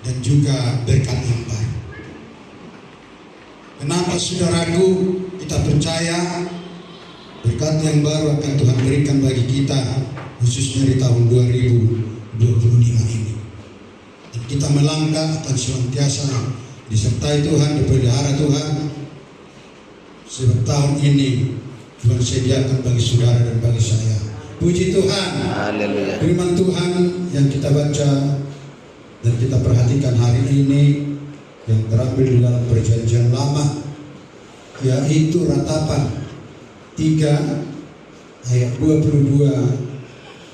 dan juga berkat yang baru. Kenapa saudaraku kita percaya berkat yang baru akan Tuhan berikan bagi kita, khususnya di tahun 2025 ini. Dan kita melangkah akan senantiasa disertai Tuhan, dipelihara Tuhan. Sebab tahun ini Tuhan sediakan bagi saudara dan bagi saya. Puji Tuhan. Haleluya. Firman Tuhan yang kita baca dan kita perhatikan hari ini yang terambil di dalam Perjanjian Lama, yaitu Ratapan 3 ayat 22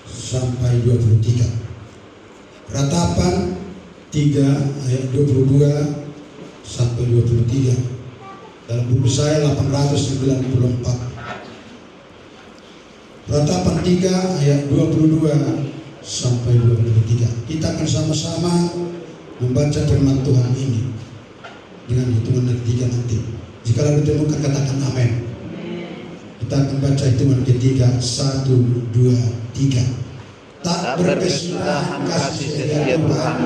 sampai 23. Ratapan 3 ayat 22 sampai 23. Dalam buku saya 894. Ratapan 3 ayat 22 sampai 23. Kita akan sama-sama membaca firman Tuhan ini dengan hitungan ketiga nanti. Jika lalu ditemukan katakan amin. Kita akan baca hitungan ketiga. 1, 2, 3. Tak berkesudahan kasih setia Tuhan,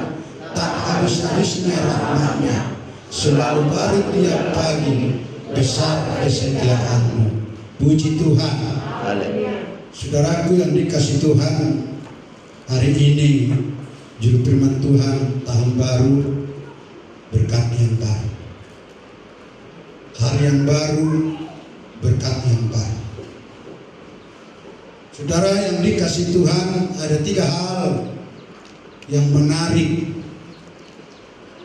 tak habis-habisnya rahmat-Nya, selalu baru tiap pagi, besar kesetiaan-Mu. Puji Tuhan. Haleluya. Saudaraku yang dikasih Tuhan, hari ini juru firman Tuhan, tahun baru, berkat yang baru. Hari yang baru, berkat yang baru. Saudara yang dikasih Tuhan, ada 3 hal yang menarik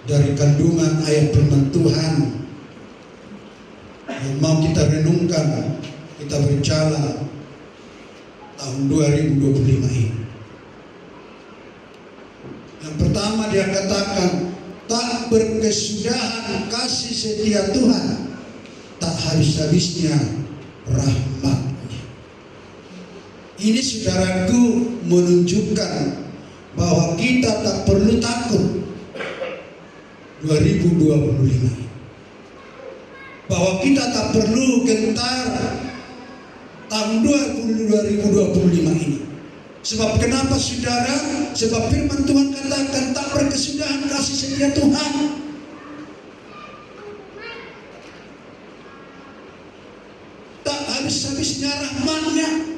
dari kandungan ayat firman Tuhan yang mau kita renungkan, kita berjalan tahun 2025 ini. Yang pertama dia katakan, tak berkesudahan kasih setia Tuhan, tak habis-habisnya rahmat. Ini saudaraku menunjukkan bahwa kita tak perlu takut 2025, bahwa kita tak perlu gentar tahun 2025 ini. Sebab kenapa saudara? Sebab firman Tuhan katakan tak berkesudahan kasih setia Tuhan. Tak habis-habisnya rahmat-Nya.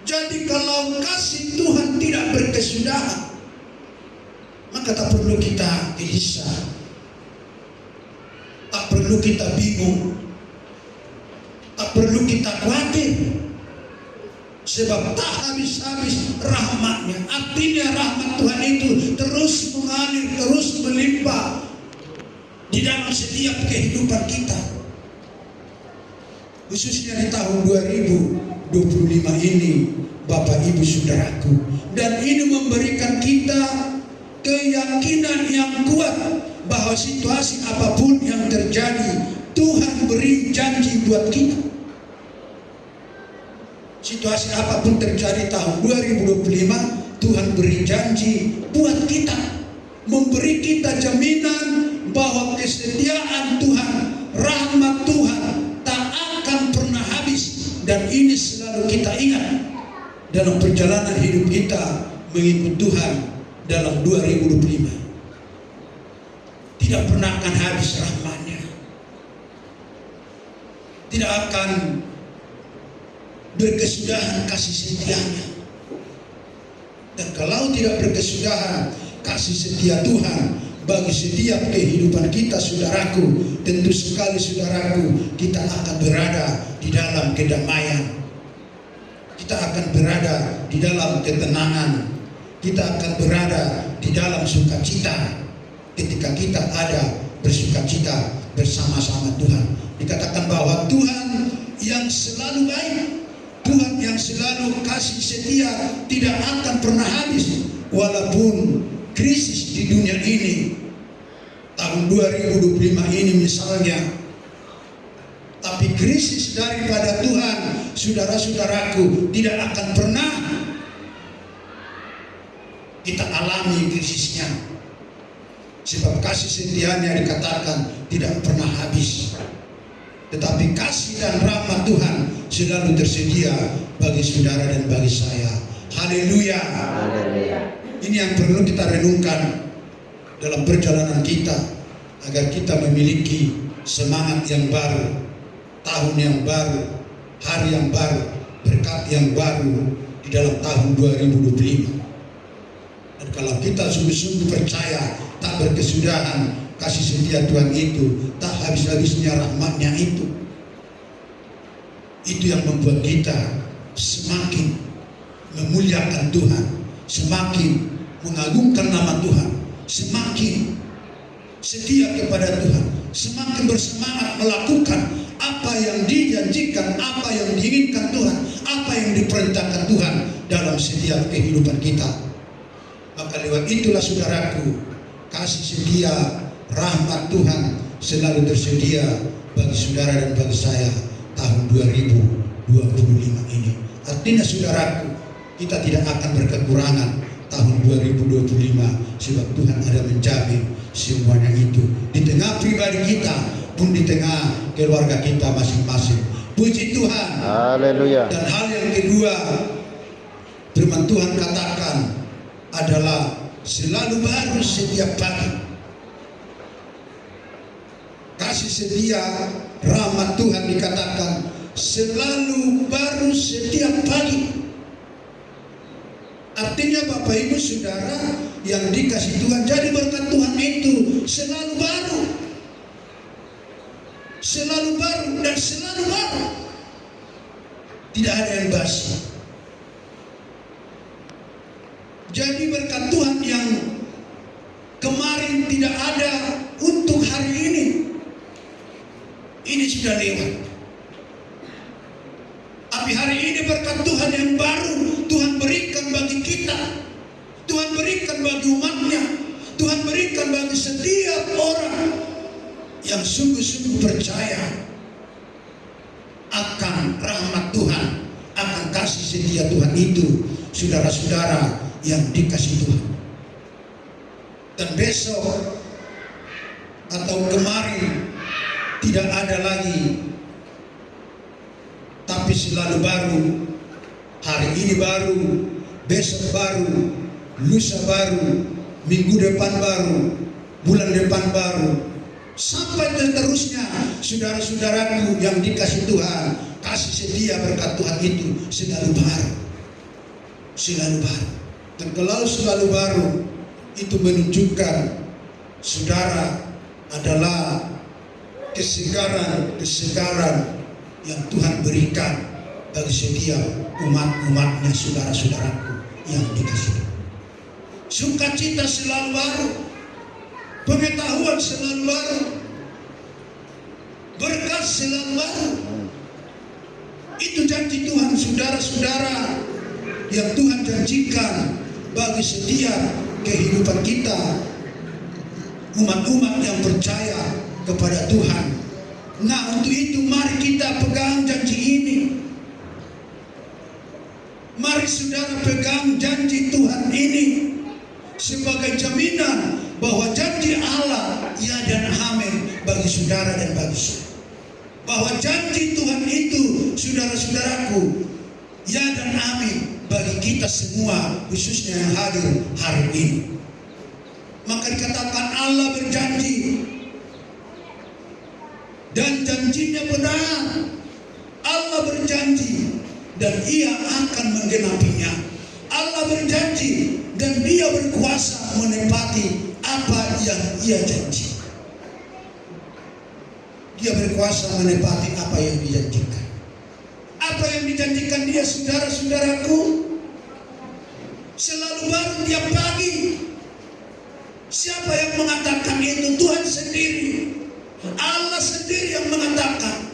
Jadi kalau kasih Tuhan tidak berkesudahan, maka tak perlu kita gelisah, tak perlu kita bingung, tak perlu kita khawatir. Sebab tak habis-habis rahmat-Nya. Artinya rahmat Tuhan itu terus mengalir, terus melimpah di dalam setiap kehidupan kita. Khususnya di tahun 2025 ini, Bapak Ibu Saudaraku. Dan ini memberikan kita keyakinan yang kuat bahwa situasi apapun yang terjadi, Tuhan beri janji buat kita. Situasi apapun terjadi tahun 2025, Tuhan beri janji buat kita, memberi kita jaminan bahwa kesetiaan Tuhan, rahmat Tuhan tak akan pernah habis. Dan ini selalu kita ingat dalam perjalanan hidup kita mengikut Tuhan dalam 2025. Tidak pernah akan habis rahmat-Nya, tidak akan berkesudahan kasih setia-Nya. Dan kalau tidak berkesudahan kasih setia Tuhan bagi setiap kehidupan kita, saudaraku, tentu sekali saudaraku, kita akan berada di dalam kedamaian, kita akan berada di dalam ketenangan, kita akan berada di dalam sukacita ketika kita ada bersukacita bersama-sama Tuhan. Dikatakan bahwa Tuhan yang selalu baik, Tuhan yang selalu kasih setia, tidak akan pernah habis. Walaupun krisis di dunia ini, tahun 2025 ini misalnya, tapi krisis daripada Tuhan, saudara-saudaraku, tidak akan pernah kita alami krisisnya. Sebab kasih setianya dikatakan tidak pernah habis. Tetapi kasih dan rahmat Tuhan selalu tersedia bagi saudara dan bagi saya. Haleluya. Haleluya. Ini yang perlu kita renungkan dalam perjalanan kita, agar kita memiliki semangat yang baru, tahun yang baru, hari yang baru, berkat yang baru di dalam tahun 2025. Dan kalau kita sungguh-sungguh percaya tak berkesudahan kasih setia Tuhan itu, tak habis-habisnya rahmat-Nya itu yang membuat kita semakin memuliakan Tuhan, semakin mengagungkan nama Tuhan, semakin setia kepada Tuhan, semakin bersemangat melakukan apa yang dijanjikan, apa yang diinginkan Tuhan, apa yang diperintahkan Tuhan dalam setiap kehidupan kita. Maka lewat itulah saudaraku, kasih setia rahmat Tuhan selalu tersedia bagi saudara dan bagi saya tahun 2025 ini. Artinya saudaraku, kita tidak akan berkekurangan tahun 2025 sebab Tuhan ada menjamin semuanya itu di tengah pribadi kita pun di tengah keluarga kita masing-masing. Puji Tuhan. Haleluya. Dan hal yang kedua, firman Tuhan katakan adalah selalu baru setiap pagi. Kasih setia rahmat Tuhan dikatakan selalu baru setiap pagi. Artinya Bapak Ibu Saudara yang dikasih Tuhan, jadi berkat Tuhan itu selalu baru. Selalu baru dan selalu baru. Tidak ada yang basi. Jadi berkat Tuhan yang kemarin tidak ada untuk hari ini sudah lewat. Tapi hari ini berkat Tuhan yang baru Tuhan berikan bagi kita, Tuhan berikan bagi umat-Nya, Tuhan berikan bagi setiap orang yang sungguh-sungguh percaya akan rahmat Tuhan, akan kasih setia Tuhan itu, saudara-saudara yang dikasih Tuhan. Dan besok atau kemarin tidak ada lagi, tapi selalu baru. Hari ini baru, besok baru, lusa baru, minggu depan baru, bulan depan baru, sampai seterusnya. Saudara-saudaraku yang dikasih Tuhan, kasih setia berkat Tuhan itu selalu baru, selalu baru. Dan kalau selalu baru, itu menunjukkan saudara adalah kesegaran yang Tuhan berikan bagi setiap umat-umatnya, saudara-saudaraku yang dikasih. Sukacita selalu baru, pengetahuan selalu baru, berkat selalu baru. Itu janji Tuhan, saudara-saudara, yang Tuhan janjikan bagi setiap kehidupan kita, umat-umat yang percaya kepada Tuhan. Nah, untuk itu mari kita pegang janji ini. Mari saudara pegang janji Tuhan ini sebagai jaminan bahwa janji Allah ya dan amin bagi saudara dan bagi saya. Bahwa janji Tuhan itu, saudara-saudaraku, ya dan amin bagi kita semua, khususnya yang hadir hari ini. Maka dikatakan Allah berjanji dan janjinya benar. Allah berjanji dan Ia akan menggenapinya. Allah berjanji dan Dia berkuasa menepati apa yang Ia janji. Dia berkuasa menepati apa yang dijanjikan. Apa yang dijanjikan Dia, saudara-saudaraku, selalu baru tiap pagi. Siapa yang mengatakan itu? Tuhan sendiri. Allah sendiri yang mengatakan,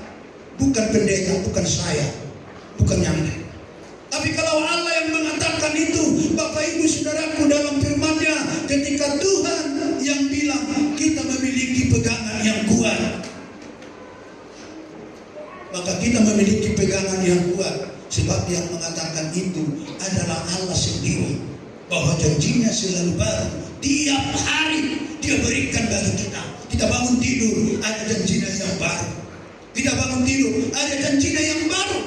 bukan pendeta, bukan saya, bukan yang lain. Tapi kalau Allah yang mengatakan itu, Bapak Ibu Saudaraku, dalam firman-Nya, ketika Tuhan yang bilang kita memiliki pegangan yang kuat, maka kita memiliki pegangan yang kuat, sebab yang mengatakan itu adalah Allah sendiri, bahwa janjinya selalu baru. Tiap hari Dia berikan bagi kita. Kita bangun tidur, ada janjinya yang baru. Kita bangun tidur, ada janjinya yang baru.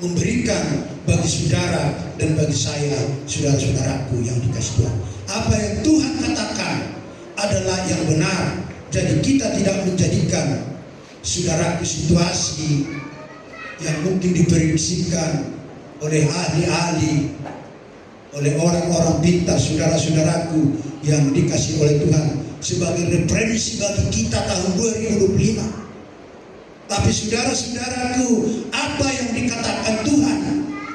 Memberikan bagi saudara dan bagi saya, saudara-saudaraku yang dikasihi Tuhan. Apa yang Tuhan katakan adalah yang benar. Jadi kita tidak menjadikan saudaraku situasi yang mungkin diprediksikan oleh ahli-ahli, oleh orang-orang pintar, saudara-saudaraku yang dikasih oleh Tuhan, sebagai referensi bagi kita tahun 2025. Tapi saudara-saudaraku, apa yang dikatakan Tuhan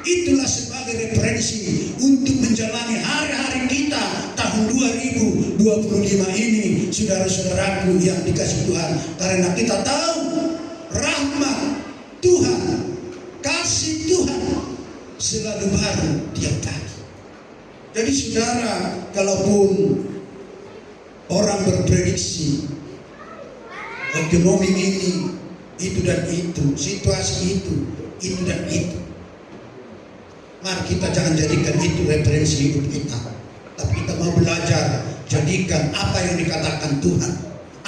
itulah sebagai referensi untuk menjalani hari-hari kita tahun 2025 ini, saudara-saudaraku yang dikasih Tuhan. Karena kita tahu rahmat Tuhan, kasih Tuhan selalu baru tiap hari. Jadi saudara, kalaupun orang berprediksi ekonomi ini, itu dan itu, situasi itu dan itu, mari kita jangan jadikan itu referensi hidup kita. Tapi kita mau belajar, jadikan apa yang dikatakan Tuhan,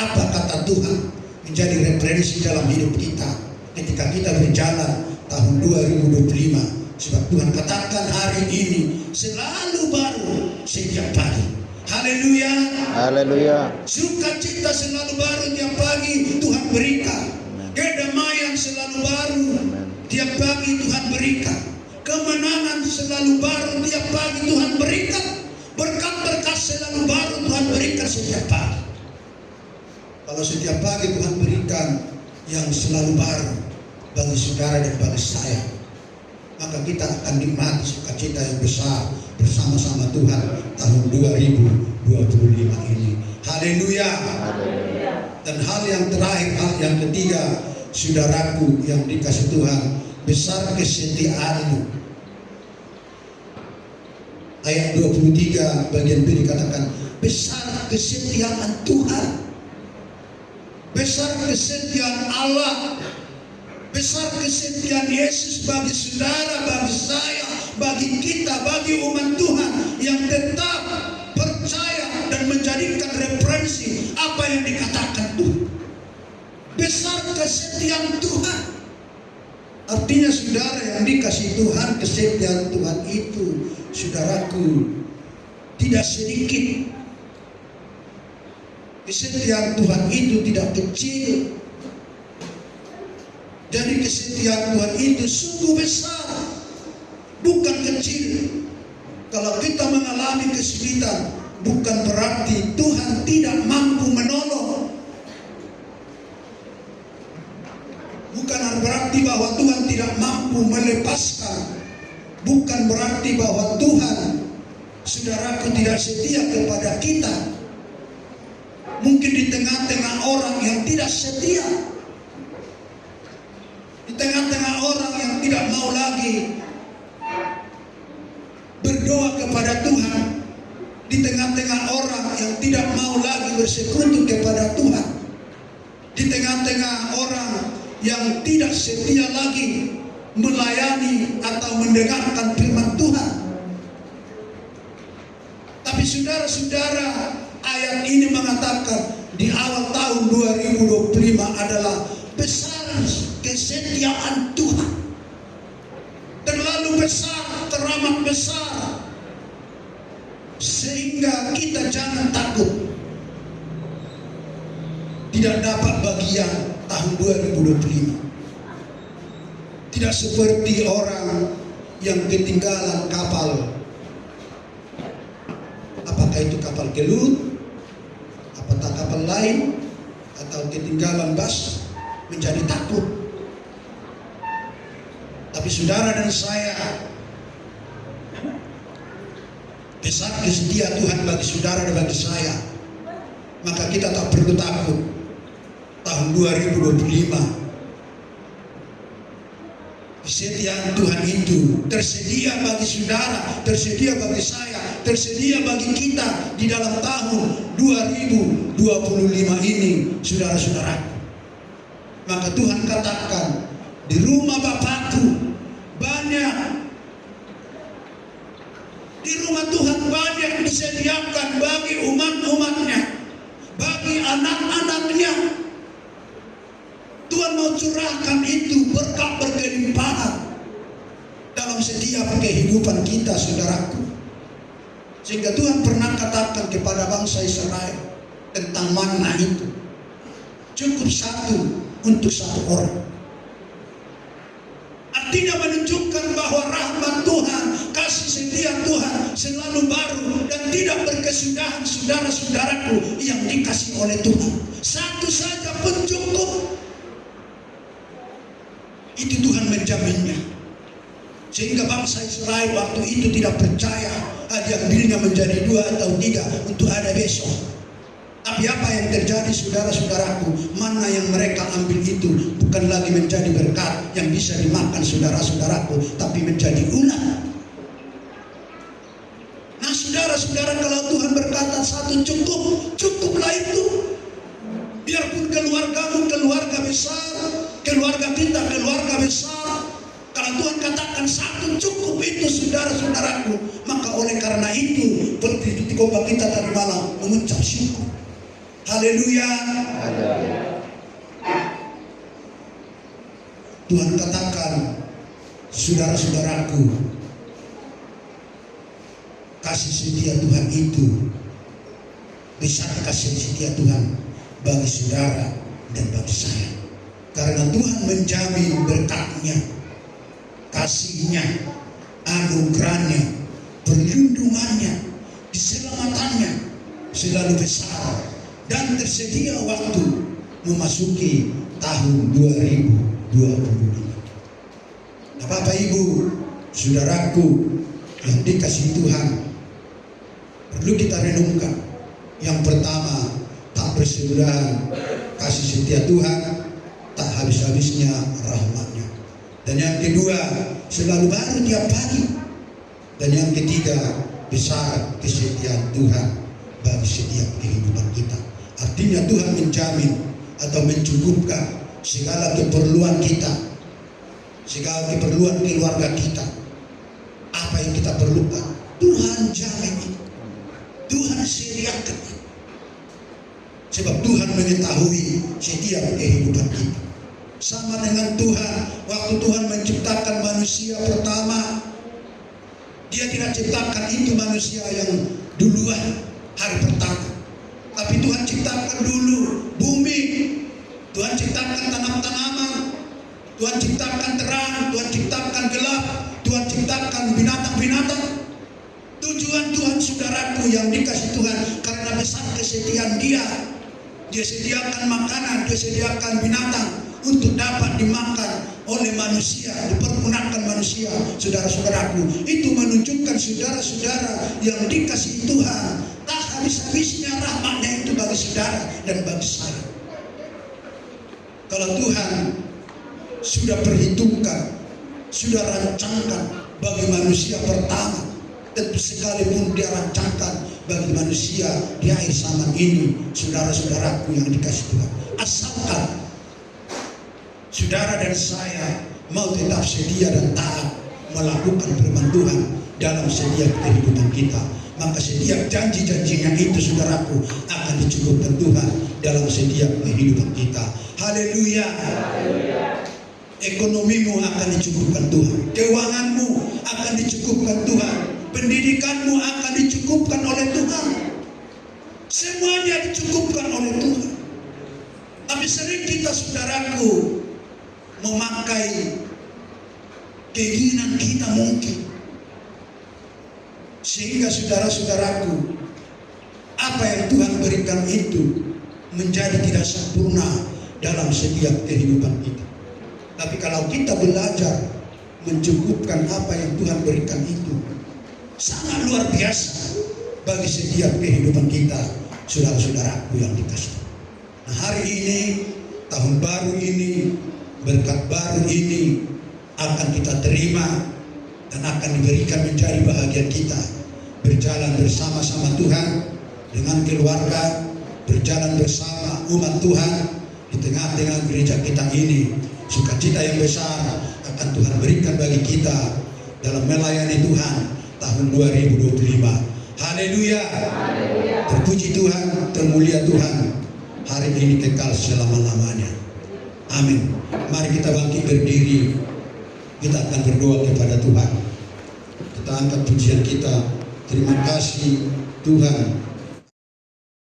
apa kata Tuhan menjadi referensi dalam hidup kita ketika kita berjalan tahun 2025. Sebab Tuhan katakan hari ini selalu baru setiap pagi. Haleluya. Haleluya. Sukacita selalu baru tiap pagi Tuhan berikan. Kedamaian selalu baru tiap pagi Tuhan berikan. Kemenangan selalu baru tiap pagi Tuhan berikan. Berkat-berkat selalu baru Tuhan berikan setiap pagi. Kalau setiap pagi Tuhan berikan yang selalu baru bagi saudara dan bagi saya, maka kita akan nikmati sukacita yang besar bersama-sama Tuhan tahun 2025 ini. Haleluya. Dan hal yang terakhir, hal yang ketiga, saudaraku yang dikasih Tuhan, besar kesetiaanmu. Ayat 23 bagian B dikatakan, besar kesetiaan Tuhan, besar kesetiaan Allah, besar kesetiaan Yesus bagi saudara, bagi saya, bagi kita, bagi umat Tuhan yang tetap percaya dan menjadikan referensi apa yang dikatakan Tuhan. Besar kesetiaan Tuhan. Artinya saudara yang dikasih Tuhan, kesetiaan Tuhan itu, saudaraku, tidak sedikit. Kesetiaan Tuhan itu tidak kecil. Jadi kesetiaan Tuhan itu sungguh besar, bukan kecil. Kalau kita mengalami kesulitan, bukan berarti Tuhan tidak mampu menolong. Bukan berarti bahwa Tuhan tidak mampu melepaskan. Bukan berarti bahwa Tuhan, saudaraku, tidak setia kepada kita. Mungkin di tengah-tengah orang yang tidak setia, di tengah-tengah orang yang tidak mau lagi berdoa kepada Tuhan, di tengah-tengah orang yang tidak mau lagi bersekutu kepada Tuhan, di tengah-tengah orang yang tidak setia lagi melayani atau mendengarkan firman Tuhan. Tapi saudara-saudara, ayat ini mengatakan di awal tahun 2025 adalah besar kesetiaan Tuhan, terlalu besar, teramat besar, sehingga kita jangan takut tidak dapat bagian tahun 2025. Tidak seperti orang yang ketinggalan kapal, apakah itu kapal gelut, apakah kapal lain, atau ketinggalan bus, menjadi takut. Tapi saudara dan saya, besar kesetiaan Tuhan bagi saudara dan bagi saya, maka kita tak perlu takut tahun 2025. Kesetiaan Tuhan itu tersedia bagi saudara, tersedia bagi saya, tersedia bagi kita di dalam tahun 2025 ini, saudara-saudara. Maka Tuhan katakan, di rumah Bapakku banyak, di rumah Tuhan banyak disediakan bagi umat-umatnya, bagi anak-anaknya. Tuhan mau curahkan itu berkat berkelimpahan dalam setiap kehidupan kehidupan kita, saudaraku. Sehingga Tuhan pernah katakan kepada bangsa Israel tentang manna itu, cukup satu untuk satu orang. Artinya menunjukkan bahwa rahmat Tuhan, kasih setia Tuhan selalu baru dan tidak berkesudahan, saudara-saudaraku yang dikasih oleh Tuhan. Satu saja pun cukup. Itu Tuhan menjaminnya. Sehingga bangsa Israel waktu itu tidak percaya diambilnya menjadi 2 atau 3 untuk ada besok. Tapi apa yang terjadi, saudara-saudaraku? Mana yang mereka ambil itu bukan lagi menjadi berkat yang bisa dimakan, saudara-saudaraku, tapi menjadi ulat. Nah, saudara-saudara, kalau Tuhan berkata satu cukup, cukuplah itu. Biarpun keluargamu keluarga besar, keluarga kita keluarga besar, kalau Tuhan katakan satu cukup itu, saudara-saudaraku, maka oleh karena itu seperti khotbah kita tadi malam, mengucap syukur. Haleluya. Tuhan katakan, saudara-saudaraku, kasih setia Tuhan itu besar, kasih setia Tuhan bagi saudara dan bagi saya. Karena Tuhan menjamin berkat-Nya, kasih-Nya, anugerah-Nya, perlindungan-Nya, keselamatannya selalu besar dan tersedia waktu memasuki tahun 2025. Nah, Bapak Ibu, saudaraku yang dikasihi Tuhan, perlu kita renungkan. Yang pertama, tak berseludahan kasih setia Tuhan, tak habis-habisnya rahmat-Nya. Dan yang kedua, selalu baru tiap pagi. Dan yang ketiga, besar kesetiaan Tuhan bagi setiap kehidupan kita. Artinya Tuhan menjamin atau mencukupkan segala keperluan kita, segala keperluan keluarga kita. Apa yang kita perlukan, Tuhan jamin itu. Tuhan sediakan. Sebab Tuhan mengetahui setiap kehidupan kita. Sama dengan Tuhan, waktu Tuhan menciptakan manusia pertama, Dia tidak ciptakan itu manusia yang duluan hari pertama. Tapi Tuhan ciptakan dulu bumi, Tuhan ciptakan tanam-tanaman, Tuhan ciptakan terang, Tuhan ciptakan gelap, Tuhan ciptakan binatang-binatang. Tujuan Tuhan, saudaraku yang dikasih Tuhan, karena besar kesetiaan Dia, Dia sediakan makanan, Dia sediakan binatang untuk dapat dimakan oleh manusia, dipergunakan manusia, saudara-saudaraku. Itu menunjukkan saudara-saudara yang dikasih Tuhan, tak habis-habisnya rahmat-Nya itu bagi saudara dan bagi saya. Kalau Tuhan sudah perhitungkan, sudah rancangkan bagi manusia pertama, tentu sekalipun Dia rancangkan bagi manusia di akhir zaman ini, saudara-saudaraku yang dikasih Tuhan. Asalkan saudara dan saya mau tetap setia dan taat melakukan firman Tuhan dalam setiap kehidupan kita, maka setiap janji-janjinya itu, saudaraku, akan dicukupkan Tuhan dalam setiap kehidupan kita. Haleluya. Ekonomimu akan dicukupkan Tuhan, keuanganmu akan dicukupkan Tuhan, pendidikanmu akan dicukupkan oleh Tuhan. Semuanya dicukupkan oleh Tuhan. Tapi sering kita, saudaraku, memakai keinginan kita mungkin, sehingga saudara-saudaraku, apa yang Tuhan berikan itu menjadi tidak sempurna dalam setiap kehidupan kita. Tapi kalau kita belajar mencukupkan apa yang Tuhan berikan itu, sangat luar biasa bagi setiap kehidupan kita, saudara-saudaraku yang dikasihi. Nah, hari ini, tahun baru ini, berkat baru ini akan kita terima dan akan diberikan menjadi bahagian kita. Berjalan bersama-sama Tuhan dengan keluarga, berjalan bersama umat Tuhan di tengah-tengah gereja kita ini. Sukacita yang besar akan Tuhan berikan bagi kita dalam melayani Tuhan tahun 2025. Haleluya. Terpuji Tuhan, termulia Tuhan, hari ini kekal selama-lamanya. Amin. Mari kita bangkit berdiri. Kita akan berdoa kepada Tuhan. Kita angkat pujian kita. Terima kasih Tuhan.